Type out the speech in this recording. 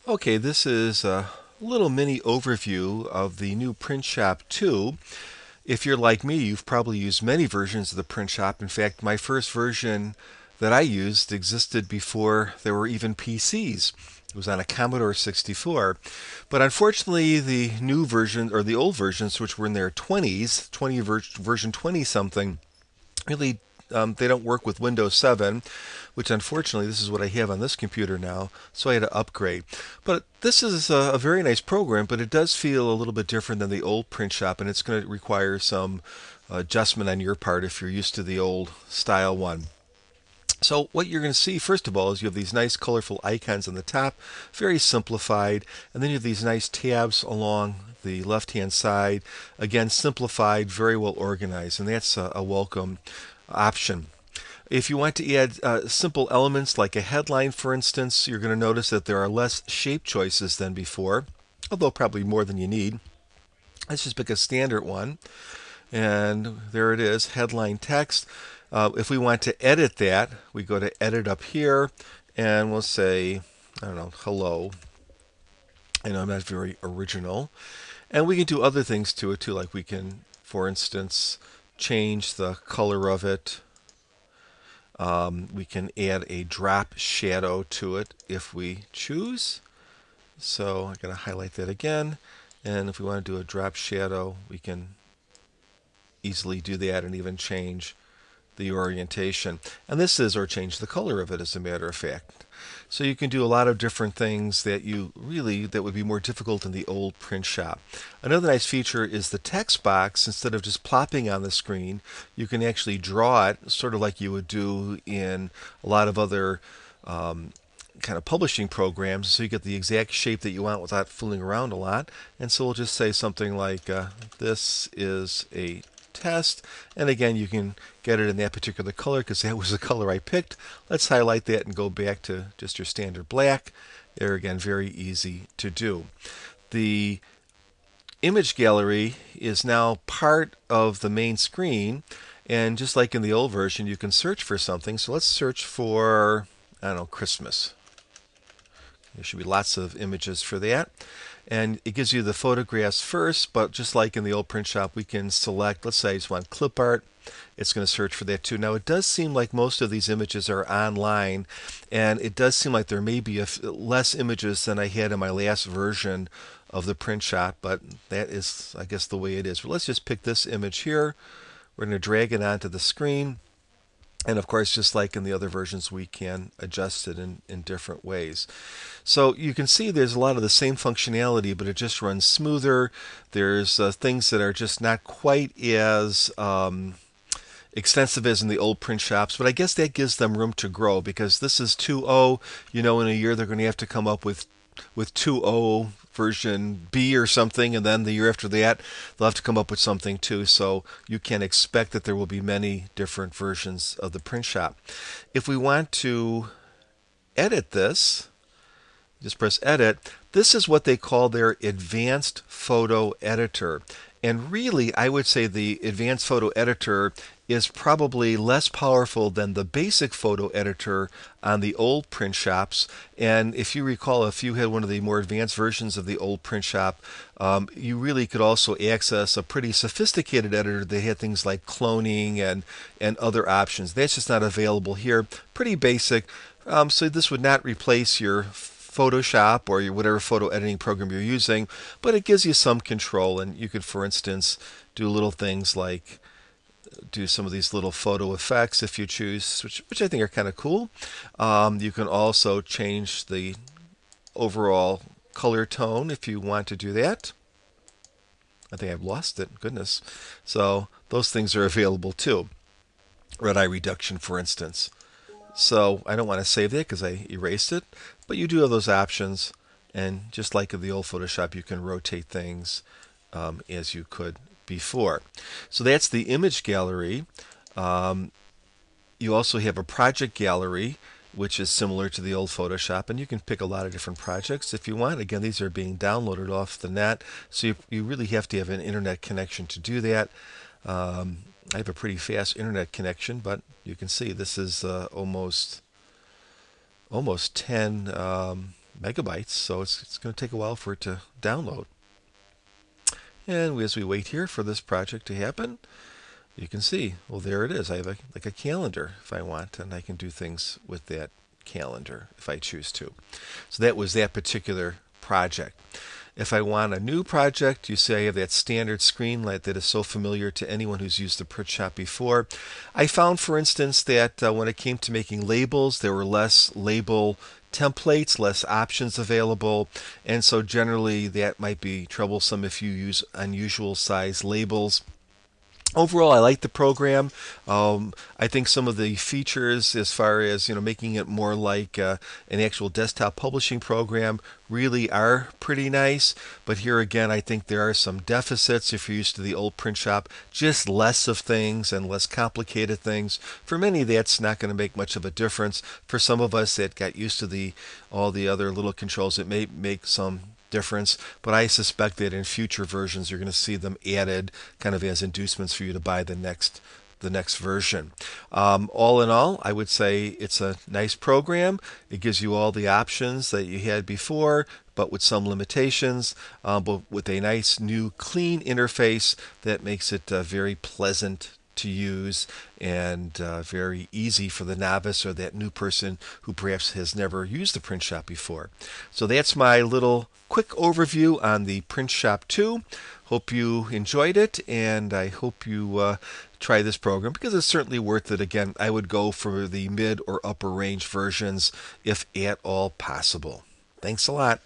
Okay, this is a little mini overview of the new Printshop 2. If you're like me, you've probably used many versions of the Printshop. In fact, my first version that I used existed before there were even PCs. It was on a Commodore 64. But unfortunately, the new version, or the old versions, which were in their 20s, version 20 something, really they don't work with Windows 7, which unfortunately this is what I have on this computer now, so I had to upgrade. But this is a very nice program, but it does feel a little bit different than the old print shop, and it's going to require some adjustment on your part if you're used to the old style one. So what you're going to see first of all is you have these nice colorful icons on the top, very simplified, and then you have these nice tabs along the left hand side, again simplified, very well organized, and that's a welcome option. If you want to add simple elements like a headline, for instance, you're going to notice that there are less shape choices than before, although probably more than you need. Let's just pick a standard one, and there it is, headline text. If we want to edit that, we go to edit up here, and we'll say, I don't know, hello. I know I'm not very original. And we can do other things to it too, like we can, for instance, change the color of it. We can add a drop shadow to it if we choose. So I'm going to highlight that again. And if we want to do a drop shadow, we can easily do that and even change the orientation. And this is, or change the color of it as a matter of fact. So you can do a lot of different things that that would be more difficult in the old print shop. Another nice feature is the text box. Instead of just plopping on the screen, you can actually draw it sort of like you would do in a lot of other kind of publishing programs, so you get the exact shape that you want without fooling around a lot. And so we'll just say something like this is a test, and again you can get it in that particular color because that was the color I picked. Let's highlight that and go back to just your standard black. There again, very easy to do. The image gallery is now part of the main screen, and just like in the old version, you can search for something. So let's search for, I don't know, Christmas. There should be lots of images for that. And it gives you the photographs first, but just like in the old print shop, we can select, let's say I just want clip art. It's going to search for that too. Now, it does seem like most of these images are online, and it does seem like there may be less images than I had in my last version of the print shop, but that is, I guess, the way it is. But let's just pick this image here. We're going to drag it onto the screen. And of course, just like in the other versions, we can adjust it in different ways. So you can see there's a lot of the same functionality, but it just runs smoother. There's things that are just not quite as extensive as in the old print shops, but I guess that gives them room to grow because this is 2.0. You know, in a year they're going to have to come up with 2.0 version B or something, and then the year after that they'll have to come up with something too. So you can expect that there will be many different versions of the print shop. If we want to edit this, just press edit. This is what they call their advanced photo editor. And really, I would say the advanced photo editor is probably less powerful than the basic photo editor on the old print shops. And if you recall, if you had one of the more advanced versions of the old print shop, you really could also access a pretty sophisticated editor. They had things like cloning and other options. That's just not available here. Pretty basic. So this would not replace your Photoshop or your whatever photo editing program you're using, but it gives you some control, and you could, for instance, do little things like do some of these little photo effects if you choose, which I think are kind of cool. You can also change the overall color tone if you want to do that. I think I've lost it. Goodness. So those things are available too. Red eye reduction, for instance. So I don't want to save that because I erased it, but you do have those options, and just like in the old Photoshop, you can rotate things as you could before. So that's the image gallery. You also have a project gallery, which is similar to the old Photoshop, and you can pick a lot of different projects if you want. Again, these are being downloaded off the net, so you really have to have an internet connection to do that. I have a pretty fast internet connection, but you can see this is almost 10 megabytes, so it's going to take a while for it to download. And as we wait here for this project to happen, you can see, well, there it is. I have like a calendar if I want, and I can do things with that calendar if I choose to. So that was that particular project. If I want a new project, you see I have that standard screen that is so familiar to anyone who's used the Printshop before. I found, for instance, that when it came to making labels, there were less label templates, less options available, and so generally that might be troublesome if you use unusual size labels. Overall, I like the program. I think some of the features, as far as making it more like an actual desktop publishing program, really are pretty nice. But here again, I think there are some deficits if you're used to the old Printshop. Just less of things and less complicated things. For many, that's not going to make much of a difference. For some of us that got used to all the other little controls, it may make some difference, but I suspect that in future versions you're going to see them added kind of as inducements for you to buy the next version. All in all, I would say it's a nice program. It gives you all the options that you had before, but with some limitations, but with a nice new clean interface that makes it very pleasant to use and very easy for the novice or that new person who perhaps has never used the Printshop before. So that's my little quick overview on the Printshop 2. Hope you enjoyed it, and I hope you try this program because it's certainly worth it. Again, I would go for the mid or upper range versions if at all possible. Thanks a lot.